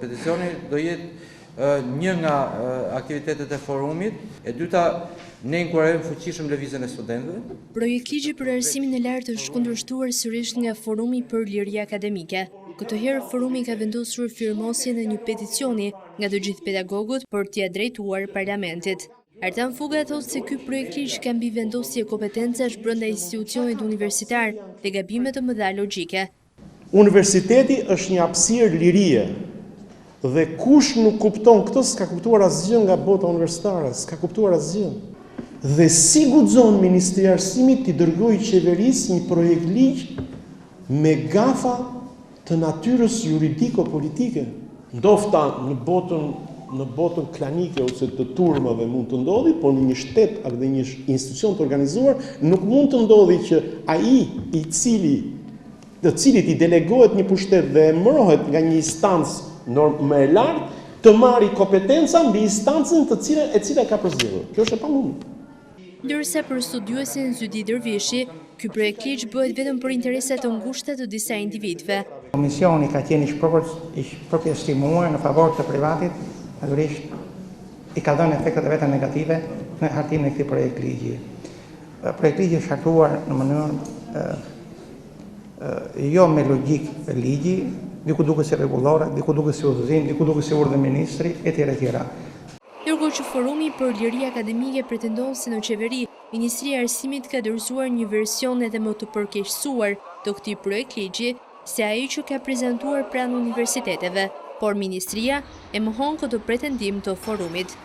Peticioni do jetë një nga aktivitetet e forumit, e dyta ne inkurajojmë fuqishëm lëvizjen e studentëve. Projekt ligji për arsimin e lartë është kundërshtuar sërish nga Forumi për Liri Akademike. Këtë herë forumi ka vendosur firmosjen e një peticioni nga të gjithë pedagogët për t'ia drejtuar parlamentit. Artan Fuga thotë se ky projekt ligj ka mbi vendosje kompetencash brenda institucionit universitar dhe gabime të mëdha logjike. Universiteti është një hapësirë lirie. Dhe kush nuk kupton këtë s'ka kuptuar asgjë nga bota universitare, s'ka kuptuar asgjë. Dhe si guxon Ministri i Arsimit t'i dërgojë qeverisë një projekt ligj me gafa të natyrës juridiko-politike. Ndofta në botën klanike ose të turmave mund të ndodhi, por në një shtet apo në një institucion të organizuar nuk mund të ndodhi që ai të cilit i delegohet një pushtet dhe emërohet nga një instancë më e lartë të marrë kompetenca mbi instancën e cila ka përzgjedhur. Kjo është e pamundur. Ndërsa për studiuesin Zydi Dervishi, ky projekt ligj bëhet vetëm për interesat të ngushta të disa individëve. Komisioni ka qenë përpjestimuar në favor të privatit, natyrisht i ka dhënë efektet e veta negative në hartimin e këtij projekt ligji. Projekt ligji është hartuar në mënyrë jo me logjik të ligji, diku duke si rregullore, diku duke si udhëzim, diku duke si urdhë ministri, etj. Ndërkohë që Forumi për Liri Akademike pretendon se në qeveri, Ministria e Arsimit ka dorëzuar një version edhe më të përkeqësuar të këtij projekt ligji se ai që ka prezantuar pranë universiteteve, por Ministria e mohon këtë pretendim të Forumit.